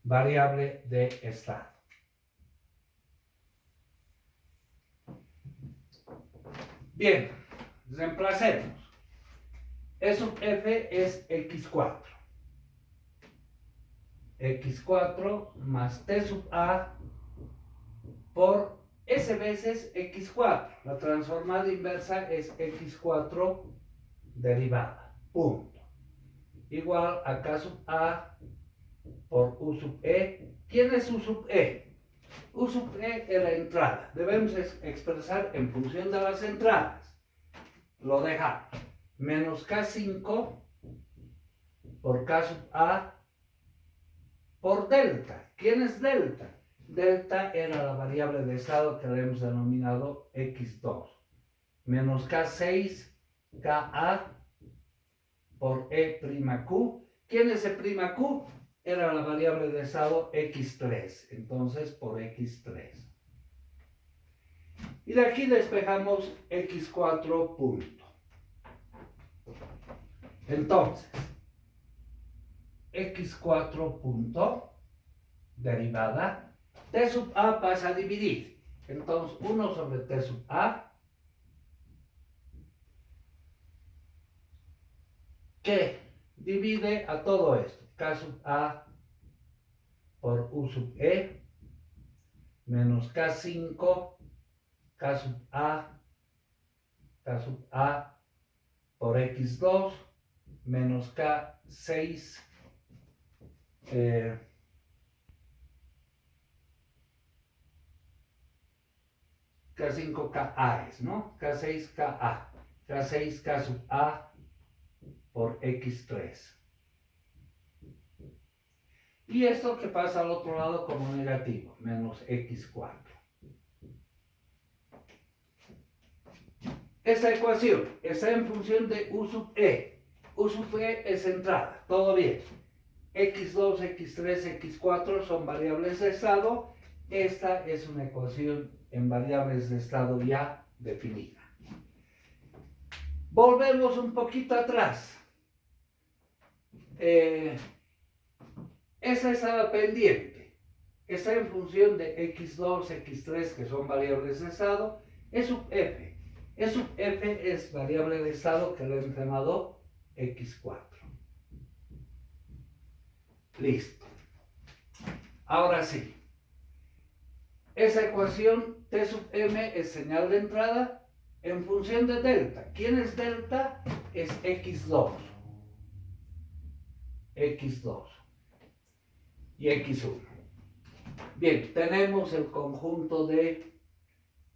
variable de estado. Bien, reemplacemos. E sub f es x4. x4 más t sub a por s veces x4. La transformada inversa es x4 derivada. Punto. Igual a k sub a por u sub e. ¿Quién es u sub e? U sub e es la entrada. Debemos expresar en función de las entradas. Lo dejamos. Menos k5 por k sub a por delta. ¿Quién es delta? Delta era la variable de estado que le hemos denominado x2. Menos k6 ka por e'q. ¿Quién es e''q? Era la variable de estado x3. Entonces por x3. Y de aquí despejamos x4 punto. Entonces, x4 punto, derivada, t sub a pasa a dividir. Entonces, 1 sobre t sub a, que divide a todo esto. K sub a por u sub e, menos k5, k sub a por x2, menos k6, K5Ka es, ¿no? K6Ka. K6K sub A por X3. Y esto que pasa al otro lado como negativo, menos X4. Esta ecuación está en función de U sub E. U sub E es entrada, todo bien. X2, X3, X4 son variables de estado. Esta es una ecuación en variables de estado ya definida. Volvemos un poquito atrás. Esa estaba pendiente. Está en función de X2, X3, que son variables de estado. E sub F. E sub F es variable de estado que lo he llamado X4. Listo. Ahora sí. Esa ecuación T sub M es señal de entrada en función de delta. ¿Quién es delta? Es X2. X2 y X1. Bien, tenemos el conjunto de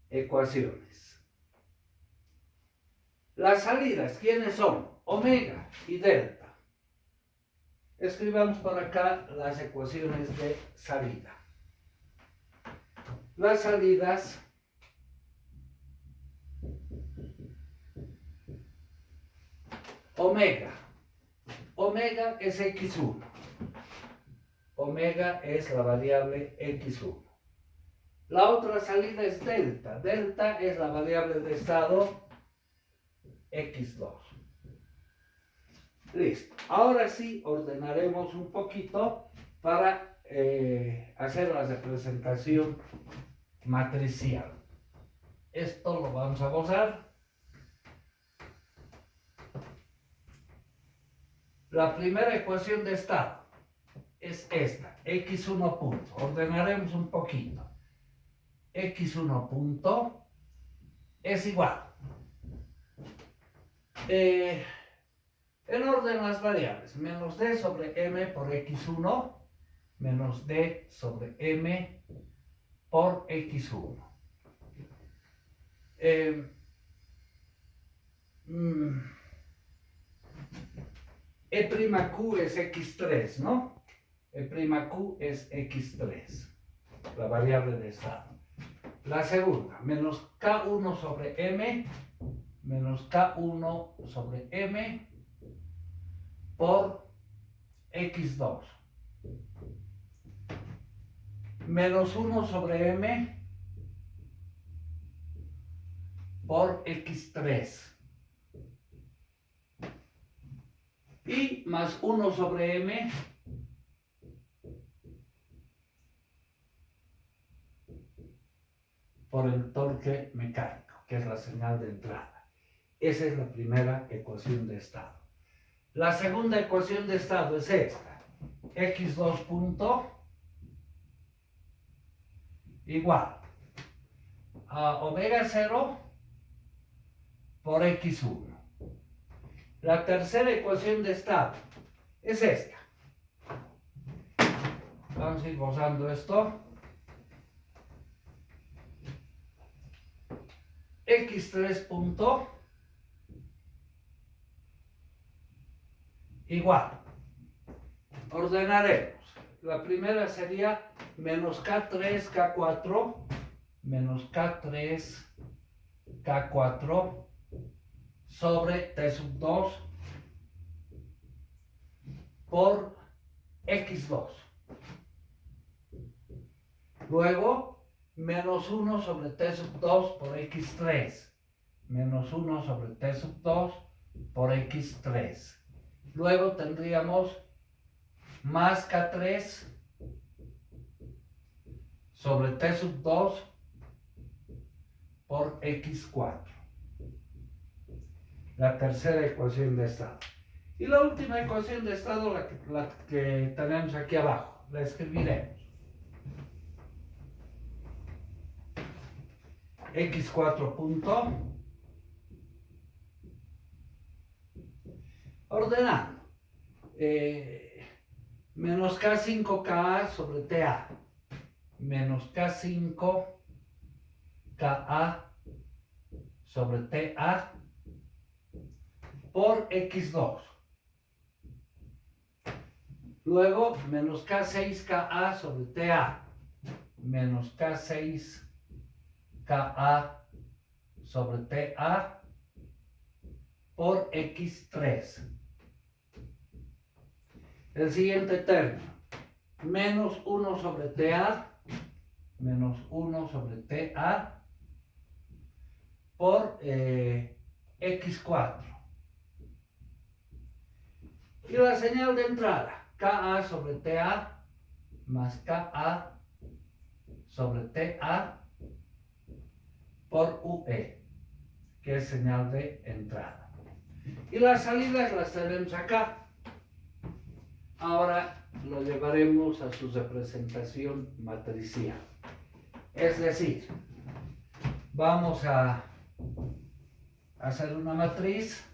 ecuaciones. Las salidas, ¿quiénes son? Omega y delta. Escribamos por acá las ecuaciones de salida. Las salidas omega. Omega es x1. Omega es la variable x1. La otra salida es delta. Delta es la variable de estado x2. Listo. Ahora sí ordenaremos un poquito para hacer la representación matricial. Esto lo vamos a gozar. La primera ecuación de estado es esta, x1 punto. Ordenaremos un poquito. X1 punto es igual. En orden las variables, menos d sobre m por x1, menos d sobre m por x1. E''q es x3, ¿no? E''q es x3, la variable de estado. La segunda, menos k1 sobre m, menos k1 sobre m por x2. Menos 1 sobre m por x3. Y más 1 sobre m por el torque mecánico, que es la señal de entrada. Esa es la primera ecuación de estado. La segunda ecuación de estado es esta. X2 punto igual a omega 0 por X1. La tercera ecuación de estado es esta. Vamos a ir gozando esto. X3 punto igual. Ordenaremos. La primera sería menos K3, K4, menos K3, K4 sobre T sub 2 por X2. Luego, menos 1 sobre T sub 2 por X3. Menos 1 sobre T sub 2 por X3. Luego tendríamos más K3 sobre T sub 2 por X4. La tercera ecuación de estado. Y la última ecuación de estado, la que tenemos aquí abajo, la escribiremos. X4 punto, ordenando, menos K5KA sobre TA, menos K5KA sobre TA por X2. Luego, menos K6KA sobre TA, menos K6KA sobre TA por X3. El siguiente término, menos 1 sobre TA, menos 1 sobre TA por X4. Y la señal de entrada, KA sobre TA más KA sobre TA por UE, que es señal de entrada. Y las salidas las tenemos acá. Ahora lo llevaremos a su representación matricial. Es decir, vamos a hacer una matriz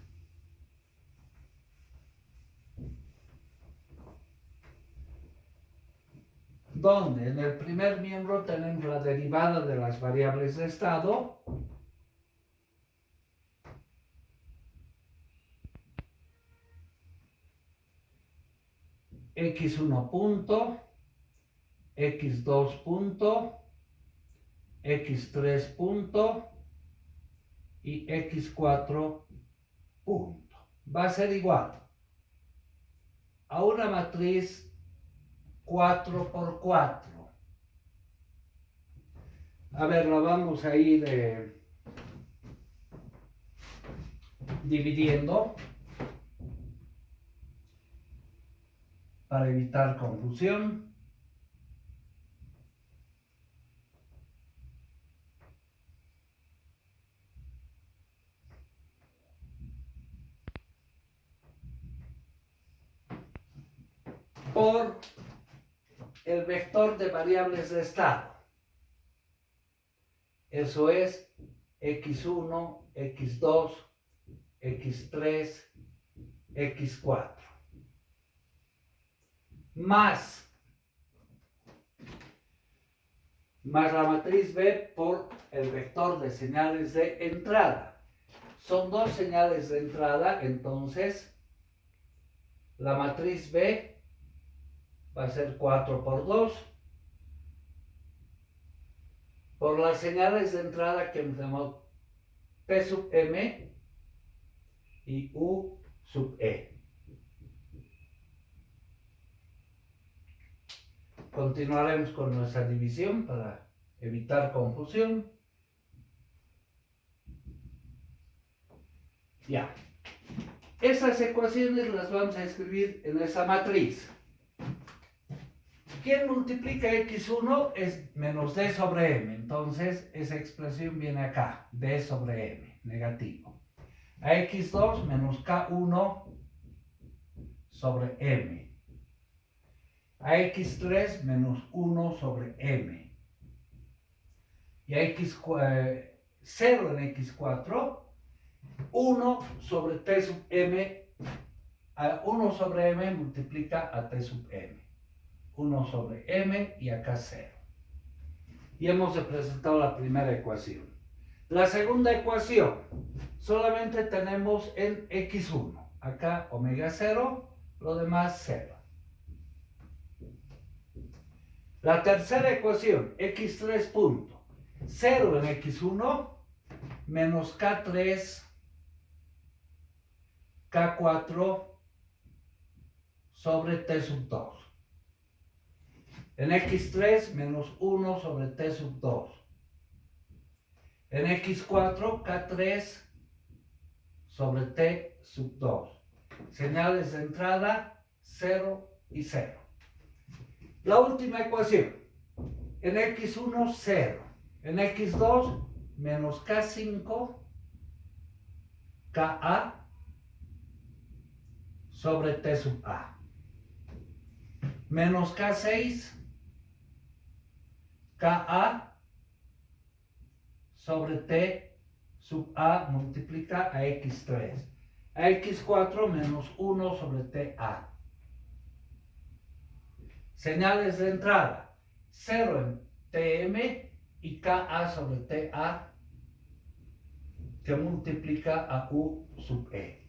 donde en el primer miembro tenemos la derivada de las variables de estado, X1 punto, X2 punto, X3 punto y X4 punto. Va a ser igual a una matriz 4 por 4. A ver, la vamos a ir dividiendo para evitar confusión. Por el vector de variables de estado. Eso es X1, X2, X3, X4. Más la matriz B por el vector de señales de entrada. Son dos señales de entrada, entonces la matriz B va a ser 4 por 2 por las señales de entrada que hemos llamado P sub M y U sub E. Continuaremos con nuestra división para evitar confusión. Ya. Esas ecuaciones las vamos a escribir en esa matriz. ¿Quién multiplica x1? Es menos d sobre m. Entonces, esa expresión viene acá. D sobre m, negativo. A x2 menos k1 sobre m. A x3 menos 1 sobre m. Y a 0 en x4, 1 sobre t sub m. 1 sobre m multiplica a t sub m. 1 sobre m y acá 0. Y hemos representado la primera ecuación. La segunda ecuación, solamente tenemos en x1. Acá omega 0, lo demás 0. La tercera ecuación, x3 punto. 0 en x1 menos k3, k4 sobre t sub 2. En x3 menos 1 sobre t sub 2. En x4, k3 sobre t sub 2. Señales de entrada 0 y 0. La última ecuación. En x1, 0. En x2, menos k5, ka sobre t sub a. Menos k6, ka sobre t sub a multiplica a x3. A x4 menos 1 sobre ta. Señales de entrada. 0 en tm y ka sobre ta que multiplica a u sub e.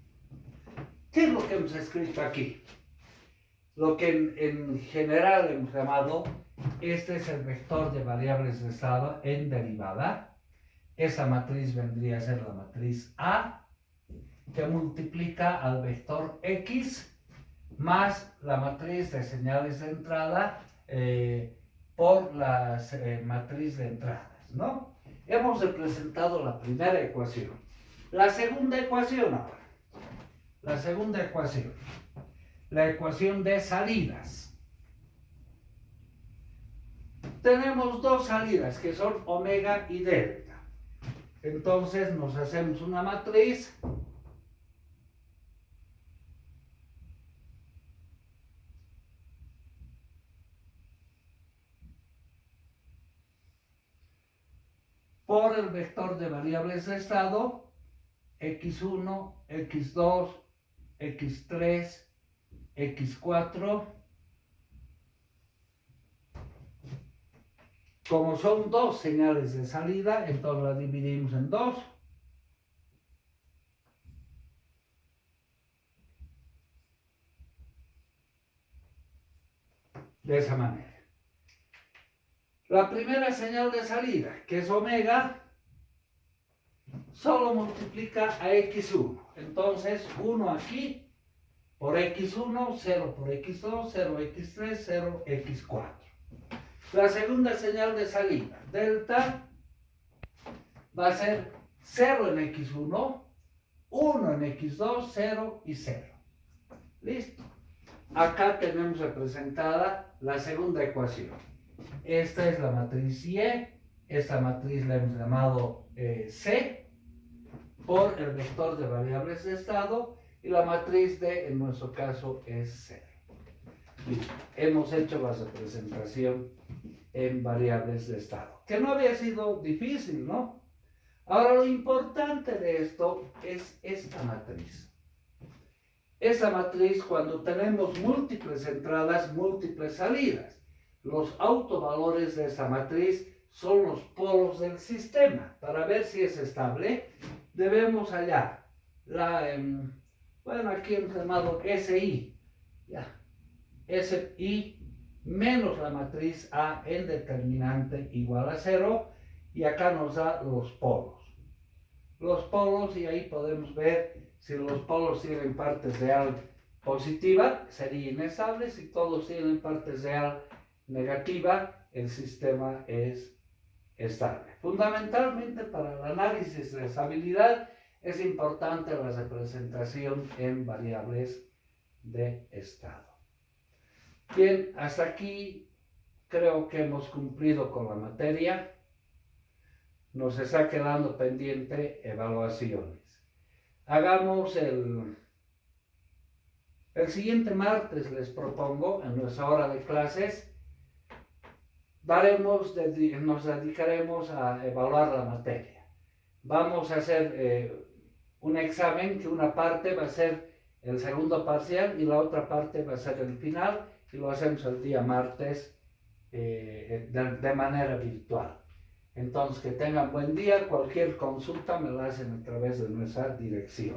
¿Qué es lo que hemos escrito aquí? Lo que en general hemos llamado, este es el vector de variables de estado en derivada. Esa matriz vendría a ser la matriz A, que multiplica al vector X más la matriz de señales de entrada por la matriz de entradas, ¿no? Hemos representado la primera ecuación. La segunda ecuación ahora. La segunda ecuación. La ecuación de salidas. Tenemos dos salidas que son omega y delta. Entonces nos hacemos una matriz por el vector de variables de estado x1, x2, x3, x4. Como son dos señales de salida, entonces la dividimos en dos. De esa manera. La primera señal de salida, que es omega, solo multiplica a x1. Entonces, 1 aquí por x1, 0 por x2, 0 x3, 0 x4. La segunda señal de salida, delta, va a ser 0 en x1, 1 en x2, 0 y 0. ¿Listo? Acá tenemos representada la segunda ecuación. Esta es la matriz Y, esta matriz la hemos llamado C, por el vector de variables de estado, y la matriz D en nuestro caso es 0. Listo. Hemos hecho la representación en variables de estado, que no había sido difícil, ¿no? Ahora lo importante de esto es esta matriz. Esa matriz, cuando tenemos múltiples entradas, múltiples salidas, los autovalores de esa matriz son los polos del sistema. Para ver si es estable, debemos hallar bueno, aquí hemos llamado SI, ya, SI menos la matriz A en determinante igual a 0, y acá nos da los polos. Los polos, y ahí podemos ver si los polos tienen partes real positiva, sería inestable. Si todos tienen partes real negativa, el sistema es estable. Fundamentalmente para el análisis de estabilidad es importante la representación en variables de estado. Bien, hasta aquí creo que hemos cumplido con la materia. Nos está quedando pendiente evaluaciones. Hagamos el siguiente martes, les propongo, en nuestra hora de clases, nos dedicaremos a evaluar la materia. Vamos a hacer un examen que una parte va a ser el segundo parcial y la otra parte va a ser el final, y lo hacemos el día martes de manera virtual. Entonces, que tengan buen día. Cualquier consulta me la hacen a través de nuestra dirección.